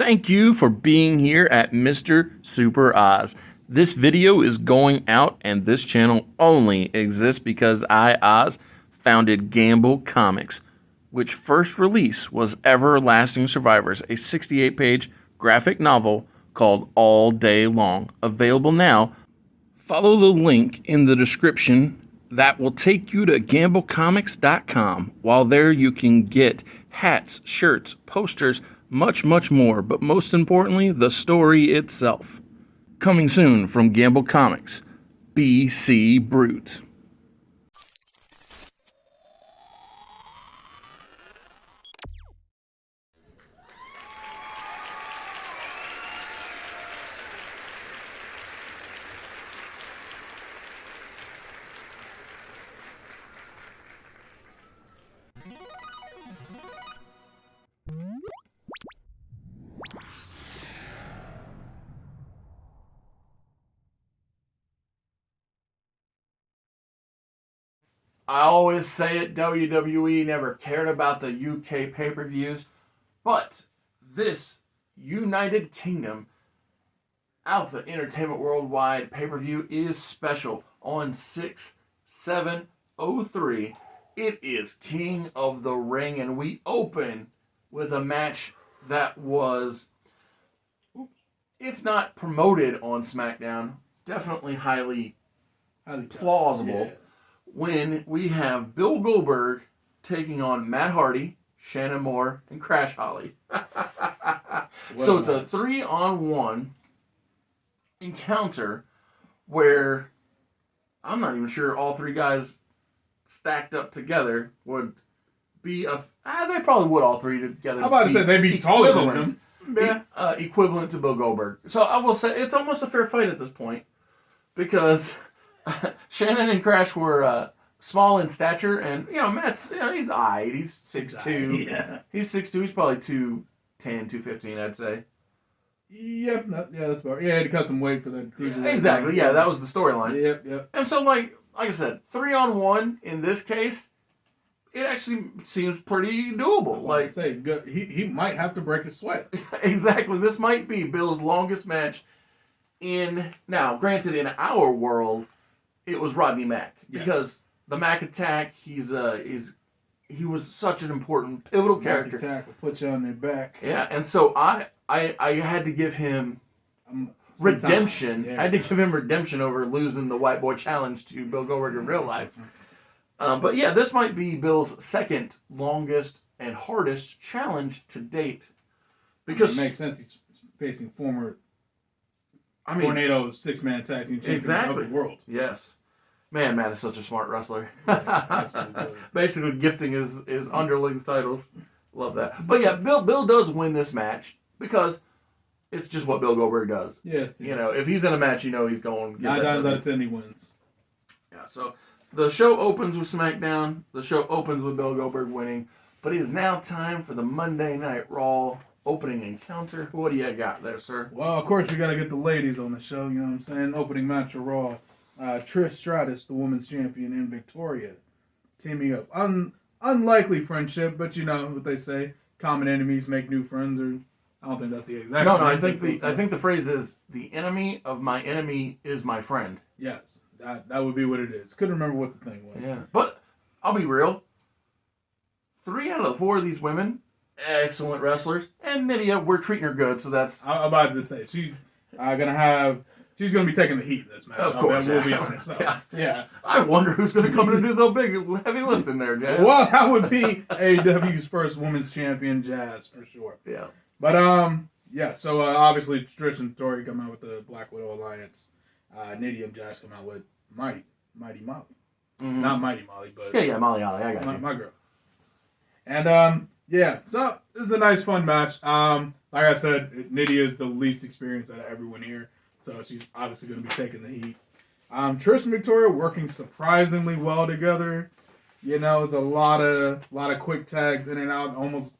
Thank you for being here at Mr. Super Oz. This video is going out, and this channel only exists because I, Oz, founded Gamble Comics, which first release was Everlasting Survivors, a 68-page graphic novel called All Day Long. Available now. Follow the link in the description that will take you to gamblecomics.com. While there, you can get hats, shirts, posters, much more, but most importantly, the story itself. Coming soon from Gamble Comics, BC Brute. I always say it, WWE never cared about the UK pay-per-views, but this United Kingdom Alpha Entertainment Worldwide pay-per-view is special on 6/7/03. It is King of the Ring, and we open with a match that was, if not promoted on SmackDown, definitely highly plausible. Yeah. When we have Bill Goldberg taking on Matt Hardy, Shannon Moore, and Crash Holly. So it's a 3-on-1 encounter where I'm not even sure all three guys stacked up together would be they probably would all three together. I'm about to say they'd be taller than him. Yeah. Equivalent to Bill Goldberg. So I will say it's almost a fair fight at this point because Shannon and Crash were small in stature, and Matt's he's aight. He's 6'2". Yeah. He's 6'2". He's probably 210, 215, I'd say. Yep. That's about. Yeah, he had to cut some weight for that cruiserweight. Exactly. Yeah, that was the storyline. Yep. And so, like I said, 3-on-1 in this case, it actually seems pretty doable. Like I say, he might have to break his sweat. Exactly. This might be Bill's longest match. Now, granted, in our world, it was Rodney Mack because the Mack Attack. He was such an important pivotal character. Mack Attack will put you on your back. Yeah, and so I had to give him redemption. Yeah. I had to give him redemption over losing the White Boy Challenge to Bill Goldberg in real life. But yeah, this might be Bill's second longest and hardest challenge to date. Because it makes sense. He's facing former Tornado 6-man tag team champion of the world. Yes. Man, Matt is such a smart wrestler. Yeah, absolutely. Basically gifting his underlings titles. Love that. But yeah, Bill does win this match because it's just what Bill Goldberg does. Yeah. If he's in a match, he's going to get 9 times out of 10 he wins. Yeah, so the show opens with SmackDown. The show opens with Bill Goldberg winning. But it is now time for the Monday Night Raw opening encounter. What do you got there, sir? Well, of course, we got to get the ladies on the show. You know what I'm saying? Opening match of Raw. Trish Stratus, the women's champion, and Victoria teaming up. Unlikely friendship, but you know what they say: common enemies make new friends. Or I don't think that's the exact. No. I think the phrase is the enemy of my enemy is my friend. Yes, that would be what it is. Couldn't remember what the thing was. Yeah, but I'll be real. 3 out of the 4 of these women, excellent wrestlers, and Nydia, we're treating her good, so that's. I'm about to say she's She's going to be taking the heat in this match. Of course. We'll be honest. So, yeah. I wonder who's going to come in and do the big heavy lifting there, Jazz. Well, that would be AEW's first women's champion, Jazz, for sure. Yeah. But, so obviously Trish and Tori come out with the Black Widow Alliance. Nydia and Jazz come out with Mighty Molly. Mm-hmm. Not Mighty Molly, but... Yeah, Molly Holly. I got you. My girl. And, so this is a nice, fun match. Like I said, Nydia is the least experienced out of everyone here. So she's obviously going to be taking the heat. Trish and Victoria working surprisingly well together. It's a lot of quick tags in and out, almost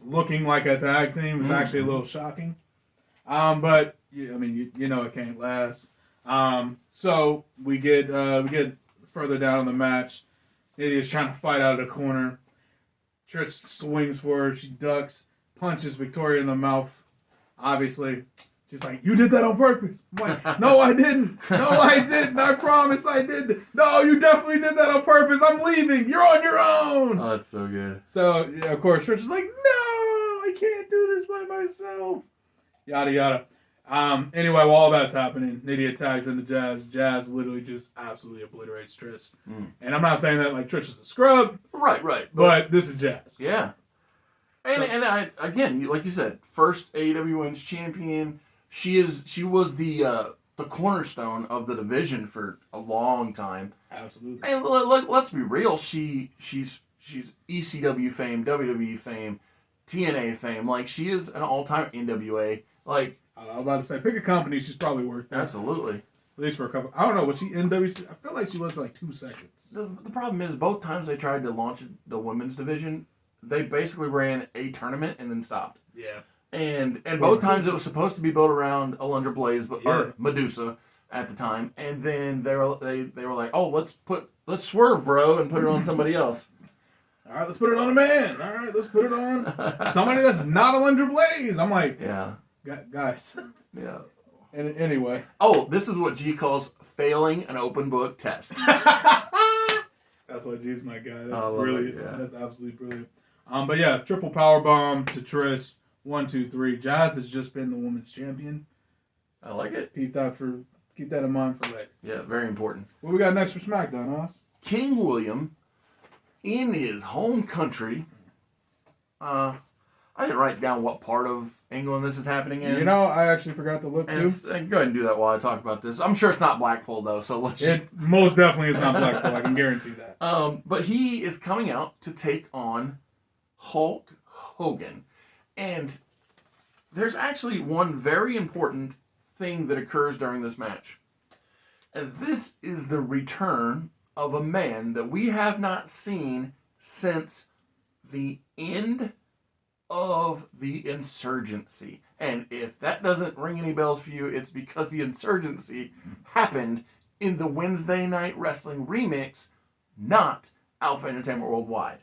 looking like a tag team. It's actually a little shocking. But it can't last. So we get further down in the match. Nydia's trying to fight out of the corner. Trish swings for her. She ducks, punches Victoria in the mouth. Obviously, she's like, "You did that on purpose." I'm like, "No, I didn't. No, I didn't. I promise I didn't. No, you definitely did that on purpose. I'm leaving. You're on your own." Oh, that's so good. So, yeah, of course, Trish is like, "No, I can't do this by myself." Yada, yada. Anyway, while all that's happening, Nydia tags into Jazz. Jazz literally just absolutely obliterates Trish. And I'm not saying that like Trish is a scrub. Right. But this is Jazz. Yeah. And I again, like you said, first AEW Women's Champion. She was the cornerstone of the division for a long time. Absolutely. And let's be real, she's ECW fame, WWE fame, TNA fame. Like, she is an all-time NWA. Like, I was about to say, pick a company she's probably worked in. Absolutely. At least for a couple. I don't know. Was she in WC? I feel like she was for like 2 seconds. The problem is, both times they tried to launch the women's division, they basically ran a tournament and then stopped. Yeah. And both times it was supposed to be built around Alundra Blaze, or Medusa at the time, and then they were like, oh, let's swerve, bro, and put it on somebody else. All right, let's put it on a man. All right, let's put it on somebody that's not Alundra Blaze. I'm like, yeah, guys. Yeah. And anyway. Oh, this is what G calls failing an open book test. That's what G's my guy. That's I love brilliant. it, yeah. That's absolutely brilliant. But yeah, triple power bomb to Trish. 1, 2, 3. Jazz has just been the women's champion. I like it. Keep that in mind for later. Yeah, very important. What we got next for SmackDown, Oz? King William, in his home country. I didn't write down what part of England this is happening in. You know, I actually forgot to look too. Go ahead and do that while I talk about this. I'm sure it's not Blackpool though, so let's just... It most definitely is not Blackpool. I can guarantee that. But he is coming out to take on Hulk Hogan. And there's actually one very important thing that occurs during this match. And this is the return of a man that we have not seen since the end of the Insurgency. And if that doesn't ring any bells for you, it's because the Insurgency happened in the Wednesday Night Wrestling remix, not Alpha Entertainment Worldwide.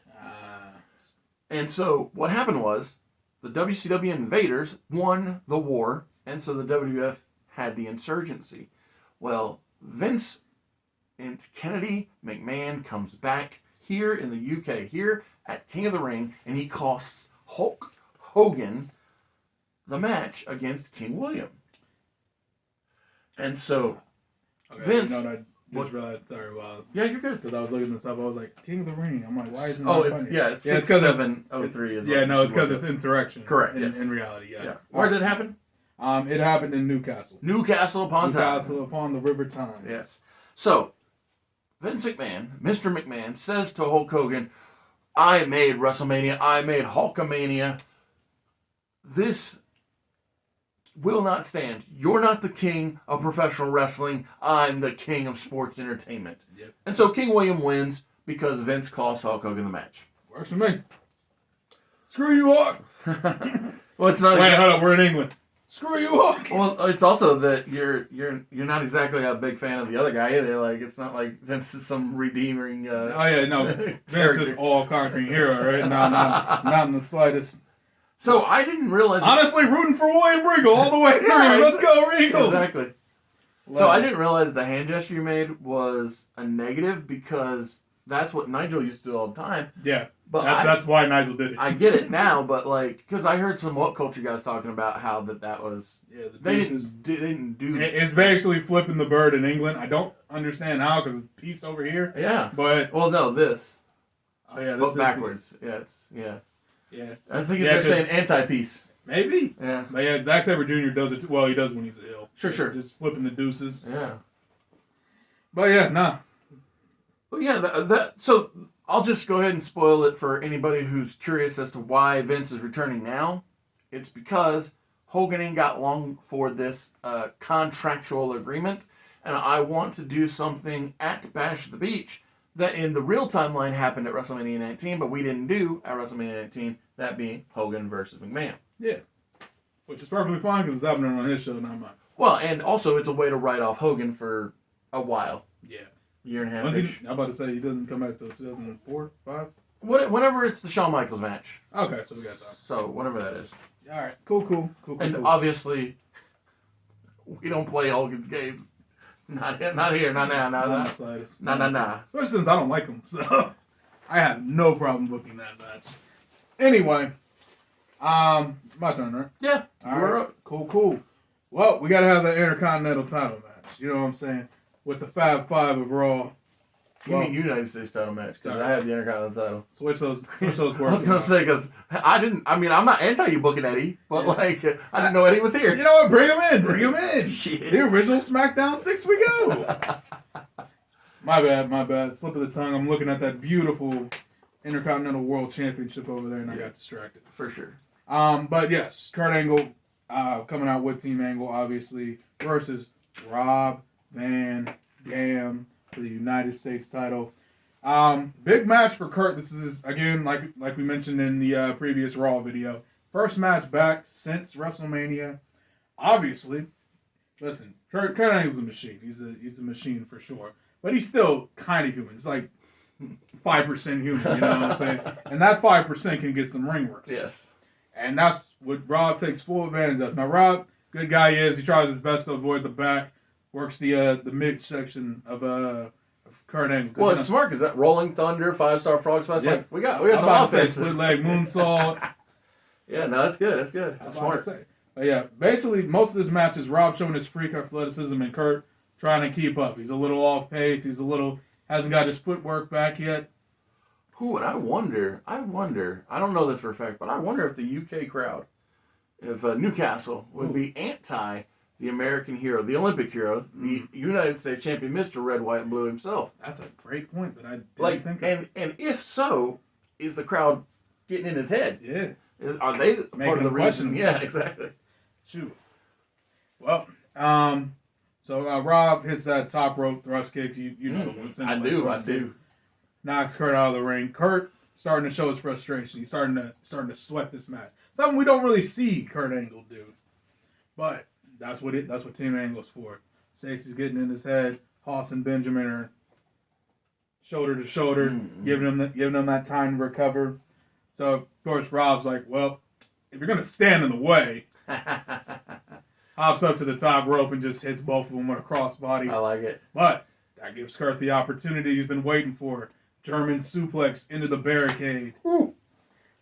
And so what happened was the WCW Invaders won the war, and so the WWF had the Insurgency. Well, Vince and Kennedy McMahon comes back here in the UK, here at King of the Ring, and he costs Hulk Hogan the match against King William. And so, okay, Vince... You know what I just realized, sorry, yeah, you're good. because I was looking this up, I was like, King of the Ring. I'm like, why isn't Oh, that it's funny? yeah, it's Yeah, it's 6703 is Yeah, no, it's because it. it's insurrection. Correct, In, yes. in reality, yeah. Where did it happen? It happened in Newcastle. Newcastle upon Tyne. Newcastle upon the River Tyne. Yes. So, Vince McMahon, Mr. McMahon, says to Hulk Hogan, I made WrestleMania, I made Hulkamania. This will not stand. You're not the king of professional wrestling. I'm the king of sports entertainment. Yep. And so King William wins because Vince cost Hulk Hogan the match. Works for me. Screw you, Hawk. Well, it's not. Wait, hold up. We're in England. Screw you, Hawk. Well, it's also that you're not exactly a big fan of the other guy either. Like, it's not like Vince is some redeeming. Oh yeah, no. Vince character. is all conquering hero, right? No, not in the slightest. So I didn't realize. Honestly, rooting for William Regal all the way through. Yeah, Let's go, Regal. Exactly. So I didn't realize the hand gesture you made was a negative because that's what Nigel used to do all the time. Yeah, But that's why Nigel did it. I get it now, but like, because I heard some What Culture guys talking about how that was Yeah, the they deuces. didn't do. It's basically flipping the bird in England. I don't understand how because it's peace over here. Yeah. But Well, no, this. oh yeah, this But is backwards. Yeah. Yeah, I think Yeah, they're 'cause- saying anti-peace. maybe. Yeah. But yeah, Zack Sabre Jr. does it. Well, he does when he's ill. Sure. Just flipping the deuces. Yeah. But yeah, nah. Well, yeah. So I'll just go ahead and spoil it for anybody who's curious as to why Vince is returning now. It's because Hogan ain't got long for this contractual agreement, and I want to do something at Bash at the Beach that in the real timeline happened at WrestleMania 19, but we didn't do at WrestleMania 19, that being Hogan versus McMahon. Yeah. Which is perfectly fine because it's happening on his show, not mine. Well, and also it's a way to write off Hogan for a while. Yeah. Year and a half. I'm about to say he doesn't come back till 2004, 5. Whenever it's the Shawn Michaels match. Okay, so we got time. So, whatever that is. All right. Cool. And obviously, we don't play Hogan's games. Not here, not now, Not nah. the slightest. Nah. Especially since I don't like him, so I have no problem booking that match. Anyway, my turn, right? Yeah, All we're right. up. Cool. Well, we gotta have the Intercontinental title match. You know what I'm saying? With the Fab Five of Raw. You mean United States title match, because Sorry. I have the Intercontinental title. Switch those words. I was going to say, because I'm not anti you booking Eddie, but like, I didn't know Eddie was here. You know what? Bring him in. Shit. The original SmackDown 6 weeks ago. My bad. Slip of the tongue. I'm looking at that beautiful Intercontinental World Championship over there, and I got distracted. For sure. But yes, Kurt Angle coming out with Team Angle, obviously, versus Rob Van Dam for the United States title. Big match for Kurt. This is, again, like we mentioned in the previous Raw video, first match back since WrestleMania. Obviously, listen, Kurt Angle's a machine. He's a machine for sure. But he's still kind of human. He's like 5% human, you know what I'm saying? And that 5% can get some ring rust. Yes. And that's what Rob takes full advantage of. Now, Rob, good guy he is. He tries his best to avoid the back. Works the midsection of Kurt Angle. Well, it's smart because that Rolling Thunder, 5-star frog smash. Yeah. Like, we got I'm some about to say offense. split leg moonsault. Yeah, no, that's good. That's smart. But yeah, basically most of this match is Rob showing his freak athleticism and Kurt trying to keep up. He's a little off pace. Hasn't got his footwork back yet. And I wonder, I don't know this for a fact, but I wonder if the UK crowd, if Newcastle would be anti the American hero, the Olympic hero, the United States champion, Mr. Red, White, and Blue himself. That's a great point that I didn't think of. And if so, is the crowd getting in his head? Yeah. Are they part of the reason? Yeah, exactly. Shoot. Well, so Rob hits that top rope thrust kick. You know the one. I do. Knocks Kurt out of the ring. Kurt starting to show his frustration. He's starting to sweat this match. Something we don't really see Kurt Angle do, but that's what Team Angle's for. Stacey's getting in his head. Hoss and Benjamin are shoulder to shoulder, giving him that time to recover. So of course Rob's like, well, if you're gonna stand in the way, hops up to the top rope and just hits both of them with a crossbody. I like it. But that gives Kurt the opportunity he's been waiting for. German suplex into the barricade. Woo.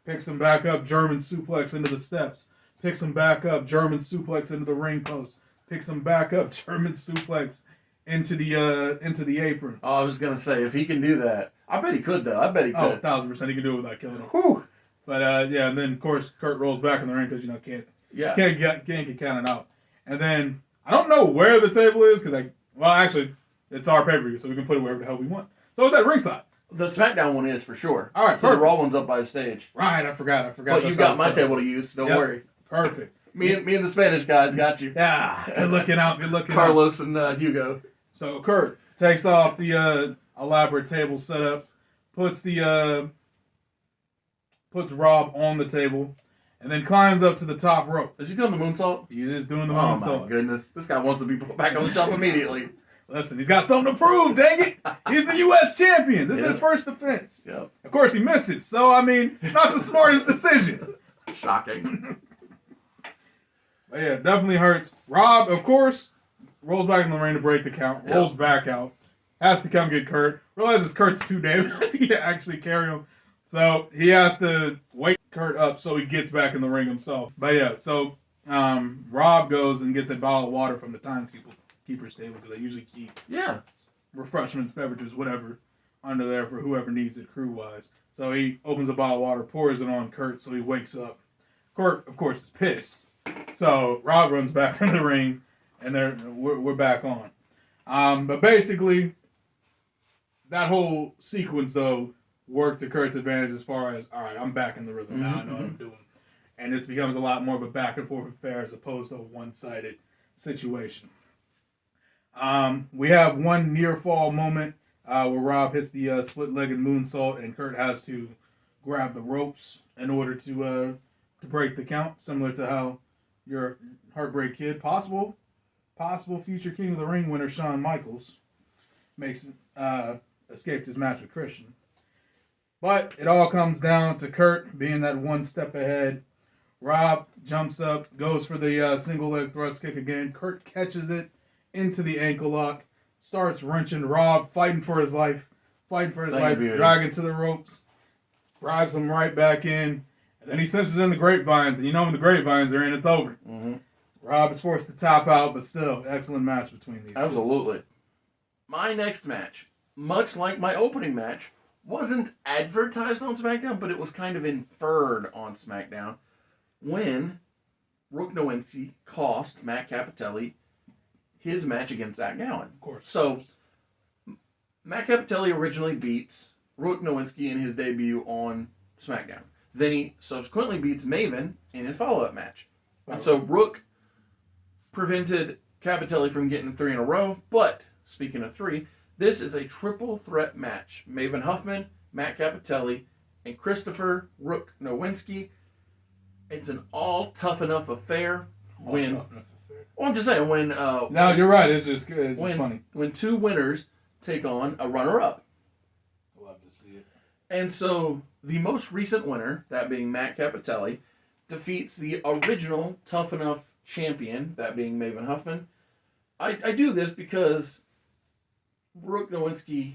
Picks him back up, German suplex into the steps. Picks him back up, German suplex into the ring post. Picks him back up, German suplex into the apron. Oh, I was gonna say, if he can do that, I bet he could though. I bet he could. 1,000% he can do it without killing him. Whew. But yeah, and then of course Kurt rolls back in the ring because can't get counted out. And then I don't know where the table is because actually it's our pay-per-view, so we can put it wherever the hell we want. So it's at ringside. The SmackDown one is for sure. All right, so the Raw one's up by the stage. Right, I forgot. But you got my table to use. Don't worry. Perfect. Me and the Spanish guys got you. Yeah, good looking out. Carlos and Hugo. So Kurt takes off the elaborate table setup, puts Rob on the table, and then climbs up to the top rope. Is he doing the moonsault? He is doing the moonsault. Oh my goodness, this guy wants to be put back on the shelf immediately. Listen, he's got something to prove, dang it! He's the U.S. champion. This is his first defense. Yep. Of course, he misses. So, I mean, not the smartest decision. Shocking. But yeah, definitely hurts. Rob, of course, rolls back in the ring to break the count. Rolls back out. Has to come get Kurt. Realizes Kurt's too damn heavy to actually carry him. So, he has to wake Kurt up so he gets back in the ring himself. But yeah, so Rob goes and gets a bottle of water from the timekeeper's table because they usually keep refreshments, beverages, whatever, under there for whoever needs it crew-wise. So he opens a bottle of water, pours it on Kurt so he wakes up. Kurt, of course, is pissed. So Rob runs back in the ring, and we're back on. But basically, that whole sequence, though, worked to Kurt's advantage as far as, all right, I'm back in the rhythm now. I know what I'm doing. And this becomes a lot more of a back-and-forth affair as opposed to a one-sided situation. We have one near-fall moment where Rob hits the split-legged moonsault, and Kurt has to grab the ropes in order to break the count, similar to how your Heartbreak Kid, possible future King of the Ring winner Shawn Michaels escaped his match with Christian. But it all comes down to Kurt being that one step ahead, Rob jumps up, goes for the single leg thrust kick again. Kurt catches it into the ankle lock, starts wrenching Rob, fighting for his life, dragging to the ropes, drives him right back in. And then he senses in the grapevines, and you know when the grapevines are in, it's over. Mm-hmm. Rob is forced to tap out, but still, excellent match between these two. Absolutely. My next match, much like my opening match, wasn't advertised on SmackDown, but it was kind of inferred on SmackDown when Rook Nowinski cost Matt Cappotelli his match against Zach Gowen. Of course. So, Matt Cappotelli originally beats Rook Nowinski in his debut on SmackDown. Then he subsequently beats Maven in his follow-up match. And so Rook prevented Cappotelli from getting 3 in a row, but speaking of 3, this is a triple threat match. Maven Huffman, Matt Cappotelli, and Christopher Rook Nowinski. It's an all tough enough affair when... Well, I'm just saying, when... no, you're right. It's just good. It's just funny. When 2 winners take on a runner-up. Love to see it. And so, the most recent winner, that being Matt Cappotelli, defeats the original Tough Enough champion, that being Maven Huffman. I do this because Rook Nowinski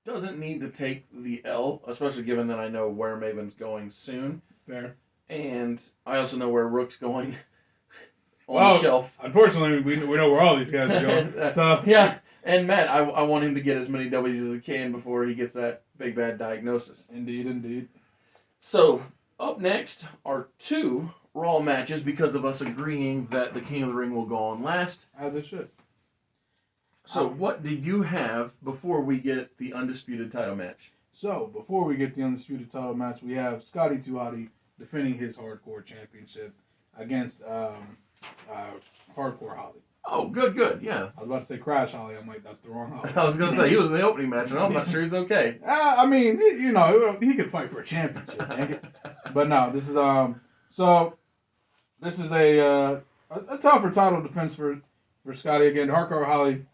doesn't need to take the L, especially given that I know where Maven's going soon. Fair. And I also know where Rook's going on the shelf. Unfortunately, we know where all these guys are going. So yeah, and Matt, I want him to get as many W's as he can before he gets that big bad diagnosis. Indeed. So, up next are 2 Raw matches because of us agreeing that the King of the Ring will go on last. As it should. So, what do you have before we get the Undisputed title match? So, before we get the Undisputed title match, we have Scotty 2 Hotty defending his Hardcore Championship against Hardcore Holly. Oh, good, yeah. I was about to say Crash Holly. I'm like, that's the wrong Holly. I was going to say, he was in the opening match, and I'm not sure he's okay. I mean, you know, he could fight for a championship, dang it. But no, this is, this is a tougher title defense for Scotty again. Hardcore Holly,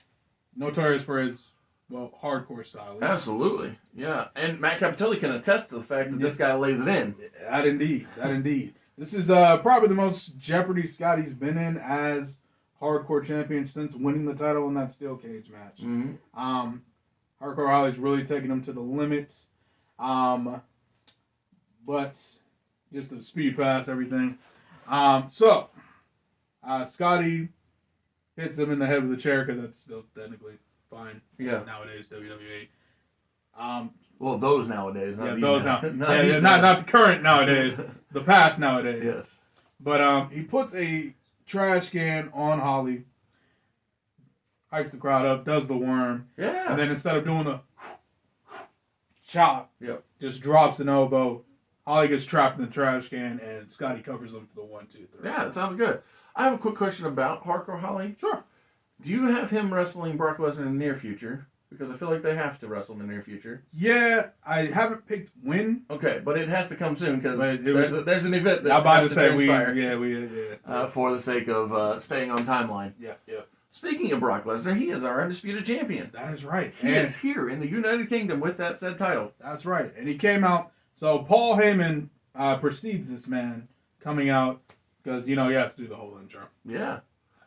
notorious for his, hardcore style. Absolutely, yeah. And Matt Cappotelli can attest to the fact that this guy lays it in. That indeed. This is probably the most Jeopardy Scotty's been in as Hardcore Champion since winning the title in that steel cage match. Mm-hmm. Hardcore Holly's really taking him to the limit. But just to speed past everything. Scotty hits him in the head with a chair because that's still technically fine. Yeah. Nowadays, WWE. Well, those nowadays. Not yeah, these those now. not the current nowadays. The past nowadays. Yes. But he puts a trash can on Holly, hypes the crowd up, does the worm. Yeah. And then instead of doing the chop, yep, just drops an elbow. Holly gets trapped in the trash can, and Scotty covers him for the 1, 2, 3. Yeah, that sounds good. I have a quick question about Hardcore Holly. Sure. Do you have him wrestling Brock Lesnar in the near future? Because I feel like they have to wrestle in the near future. Yeah, I haven't picked when. Okay, but it has to come soon because there's an event that I'm about has to say transpire, for the sake of staying on timeline. Yeah. Speaking of Brock Lesnar, he is our undisputed champion. That is right. He is here in the United Kingdom with that said title. That's right. And he came out. So Paul Heyman precedes this man coming out because, he has to do the whole intro. Yeah.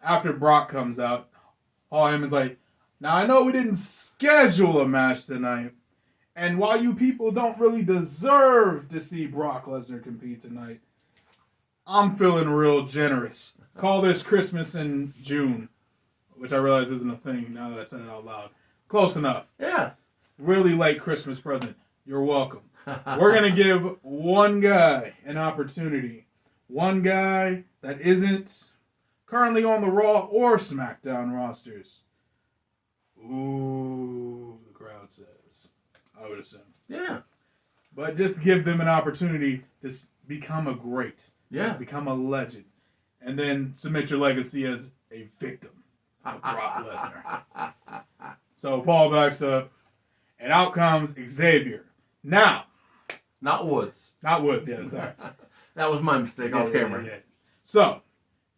After Brock comes out, Paul Heyman's like, now I know we didn't schedule a match tonight, and while you people don't really deserve to see Brock Lesnar compete tonight, I'm feeling real generous. Call this Christmas in June, which I realize isn't a thing now that I said it out loud. Close enough. Yeah. Really late Christmas present. You're welcome. We're going to give one guy an opportunity. One guy that isn't currently on the Raw or SmackDown rosters. Ooh, the crowd says. I would assume. Yeah. But just give them an opportunity to become a great. Yeah. Become a legend. And then submit your legacy as a victim of Brock Lesnar. So Paul backs up, and out comes Xavier. Now. Not Woods. Not Woods, yeah, sorry. That was my mistake off camera. Yeah. So,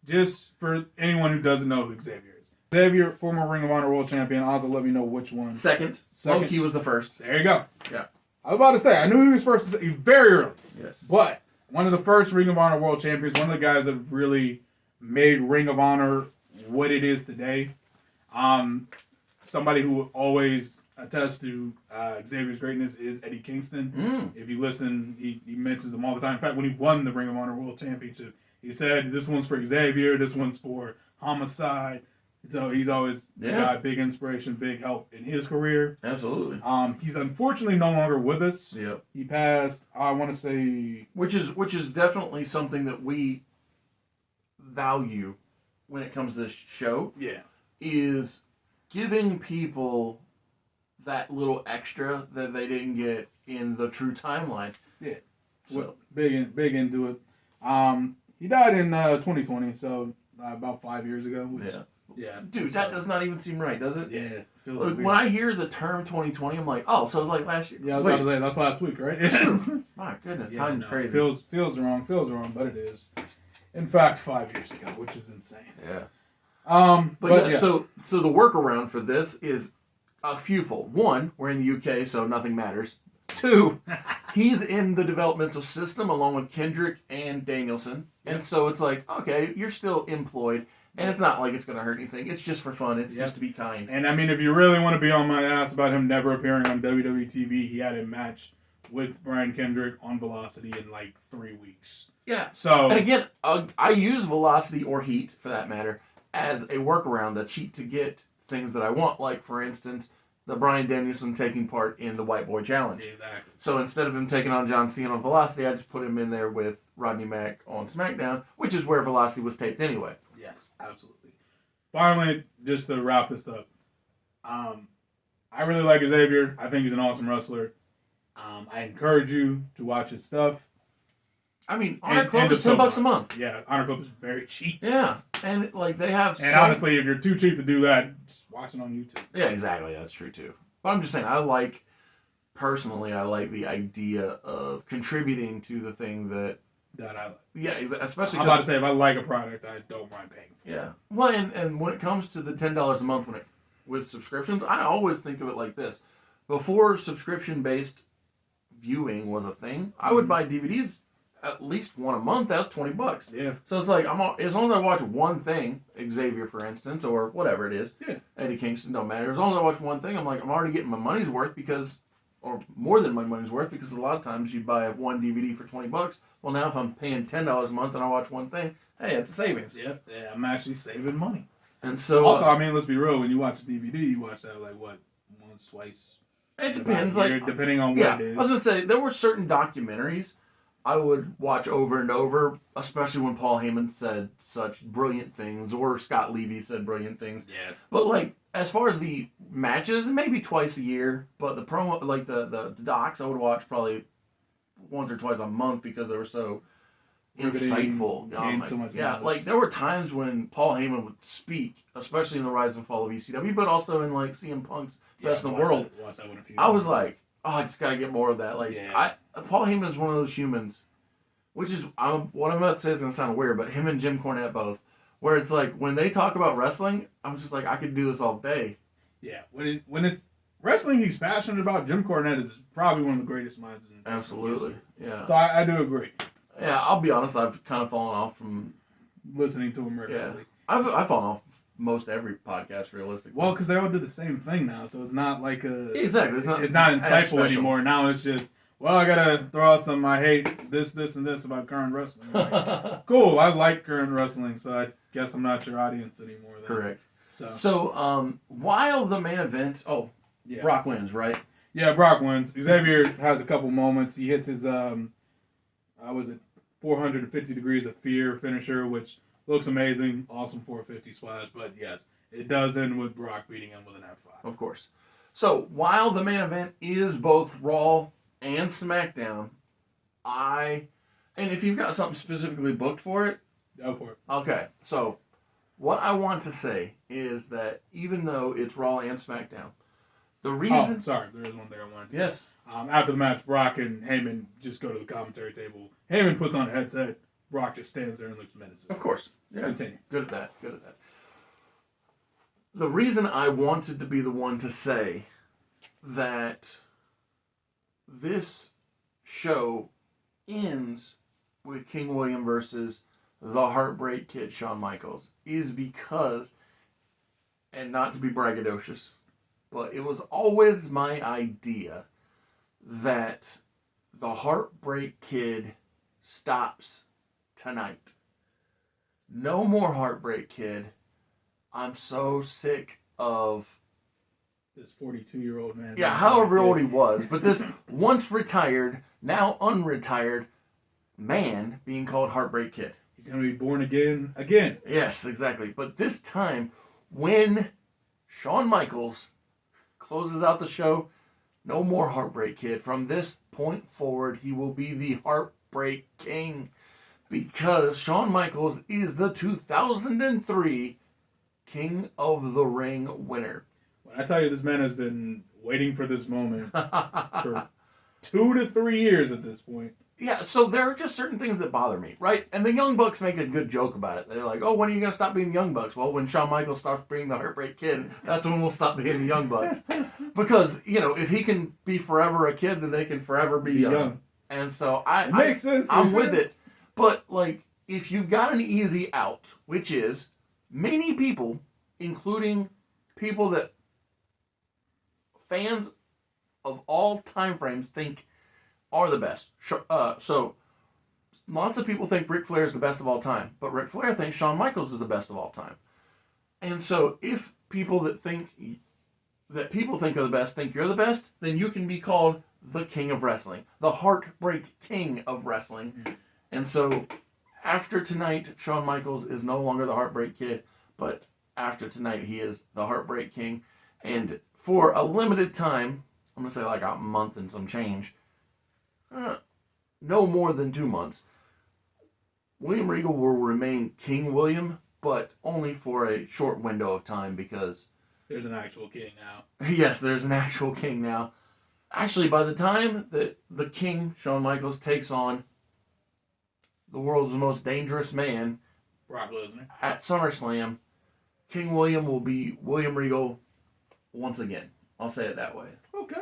just for anyone who doesn't know who Xavier is. Xavier, former Ring of Honor World Champion. I'll let me know which one. Second. Loki was the first. There you go. Yeah. I was about to say, I knew he was first very early. Yes. But one of the first Ring of Honor World Champions, one of the guys that really made Ring of Honor what it is today. Somebody who always attests to Xavier's greatness is Eddie Kingston. If you listen, he mentions him all the time. In fact, when he won the Ring of Honor World Championship, he said, "This one's for Xavier. This one's for Homicide." So he's always got big inspiration, big help in his career. Absolutely. He's unfortunately no longer with us. Yep. He passed, I want to say... Which is definitely something that we value when it comes to this show. Yeah. Is giving people that little extra that they didn't get in the true timeline. Yeah. So big into it. He died in 2020, so about 5 years ago. Which, yeah. Dude, that does not even seem right, does it? Yeah. Feels Like, when I hear the term 2020, I'm like, oh, so like last year. Yeah, I was about to say, that's last week, right? My goodness, time's crazy. Feels wrong, but it is. In fact, 5 years ago, which is insane. Yeah. But yeah. So the workaround for this is a fewfold. One, we're in the UK, so nothing matters. Two, he's in the developmental system along with Kendrick and Danielson. And so it's like, okay, you're still employed. And it's not like it's going to hurt anything. It's just for fun. It's just to be kind. And I mean, if you really want to be on my ass about him never appearing on WWE TV, he had a match with Brian Kendrick on Velocity in like 3 weeks. Yeah. So, and again, I use Velocity or Heat, for that matter, as a workaround, a cheat to get things that I want. Like, for instance, the Bryan Danielson taking part in the White Boy Challenge. Exactly. So instead of him taking on John Cena on Velocity, I just put him in there with Rodney Mack on SmackDown, which is where Velocity was taped anyway. Yes, absolutely. Finally, just to wrap this up, I really like Xavier. I think he's an awesome wrestler. I encourage you to watch his stuff. I mean, Honor Club is $10 a month. Yeah, Honor Club is very cheap. Yeah, and like they have. And honestly, if you're too cheap to do that, just watch it on YouTube. Yeah, exactly. That's true too. But I'm just saying, I like the idea of contributing to the thing that I like. Yeah, especially. I'm about to say, if I like a product, I don't mind paying for it. Yeah. Well, and when it comes to the $10 a month with subscriptions, I always think of it like this: before subscription-based viewing was a thing, I would buy DVDs at least one a month. That was $20. Yeah. So it's like as long as I watch one thing, Xavier, for instance, or whatever it is, Eddie Kingston, don't matter. As long as I watch one thing, I'm like, I'm already getting my money's worth or more than my money's worth, because a lot of times you buy one DVD for $20. Well, now if I'm paying $10 a month and I watch one thing, hey, it's a savings. Yeah, I'm actually saving money. And so also, I mean, let's be real. When you watch a DVD, you watch that like what, once, twice. It depends, depending on what it is. I was gonna say there were certain documentaries I would watch over and over, especially when Paul Heyman said such brilliant things, or Scott Levy said brilliant things. Yeah. But like, as far as the matches, maybe twice a year. But the promo, like the docs, I would watch probably once or twice a month because they were so insightful. So much knowledge. Like there were times when Paul Heyman would speak, especially in the rise and fall of ECW, but also in like CM Punk's Best in the World. I was like, oh, I just got to get more of that. Like, Paul Heyman is one of those humans, which is, what I'm about to say is going to sound weird, but him and Jim Cornette both, where it's like, when they talk about wrestling, I'm just like, I could do this all day. Yeah, when it's wrestling he's passionate about, Jim Cornette is probably one of the greatest minds in Absolutely, yeah. So I do agree. Yeah, I'll be honest, I've kind of fallen off from listening to him regularly. Yeah, I've fallen off most every podcast, realistically. Well, because they all do the same thing now, so it's not like exactly. It's not insightful anymore. Now it's just, well, I gotta throw out some. I hate this, and this about current wrestling. Like, cool, I like current wrestling, so I guess I'm not your audience anymore. Then. Correct. So while the main event, Brock wins, right? Yeah, Brock wins. Xavier has a couple moments. He hits his 450 degrees of fear finisher, which looks amazing. Awesome 450 splash. But yes, it does end with Brock beating him with an F5. Of course. So while the main event is both Raw and SmackDown, and if you've got something specifically booked for it, go for it. Okay, so what I want to say is that even though it's Raw and SmackDown, the reason... Oh, sorry, there is one thing I wanted to say. Yes. After the match, Brock and Heyman just go to the commentary table. Heyman puts on a headset. Brock just stands there and looks menacing. Of course. Yeah. Continue. Good at that. The reason I wanted to be the one to say that this show ends with King William versus the Heartbreak Kid, Shawn Michaels, is because, and not to be braggadocious, but it was always my idea that the Heartbreak Kid stops tonight. No more Heartbreak Kid. I'm so sick of This 42-year-old man. yeah, however old he was, but this once retired, now unretired man being called Heartbreak Kid. He's gonna be born again. Again. Yes, exactly. But this time, when Shawn Michaels closes out the show, no more Heartbreak Kid. From this point forward, he will be the Heartbreak King because Shawn Michaels is the 2003 King of the Ring winner. When I tell you this man has been waiting for this moment for 2 to 3 years at this point. Yeah, so there are just certain things that bother me, right? And the Young Bucks make a good joke about it. They're like, oh, when are you going to stop being the Young Bucks? Well, when Shawn Michaels stops being the Heartbreak Kid, that's when we'll stop being the Young Bucks. Because, you know, if he can be forever a kid, then they can forever be young. And so It makes sense. I'm with it. But, like, if you've got an easy out, which is many people, including people that fans of all time frames think are the best. So lots of people think Ric Flair is the best of all time, but Ric Flair thinks Shawn Michaels is the best of all time. And so if people that people think are the best think you're the best, then you can be called the King of Wrestling, the Heartbreak King of Wrestling. And so after tonight, Shawn Michaels is no longer the Heartbreak Kid, but after tonight, he is the Heartbreak King. And for a limited time, I'm going to say like a month and some change, no more than 2 months, William Regal will remain King William, but only for a short window of time because there's an actual king now. Yes, there's an actual king now. Actually, by the time that the king, Shawn Michaels, takes on the world's most dangerous man, Brock Lesnar, at SummerSlam, King William will be William Regal once again. I'll say it that way. Okay.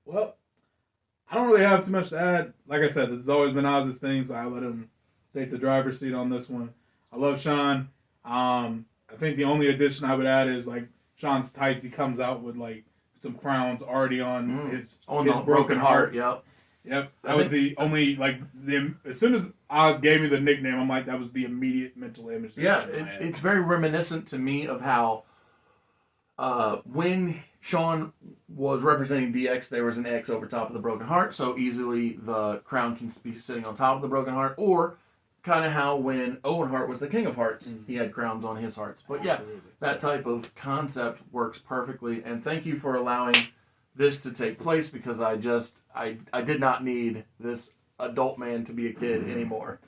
Well, I don't really have too much to add. Like I said, this has always been Oz's thing, so I let him take the driver's seat on this one. I love Shawn. I think the only addition I would add is like Shawn's tights. He comes out with like some crowns already on his broken heart. Yep. That was the only as soon as Oz gave me the nickname, I'm like that was the immediate mental image. Yeah, it's very reminiscent to me of how when Shawn was representing DX, there was an X over top of the broken heart, so easily the crown can be sitting on top of the broken heart, or kind of how when Owen Hart was the King of Hearts, he had crowns on his hearts. But yeah, that type of concept works perfectly, and thank you for allowing this to take place because I did not need this adult man to be a kid anymore.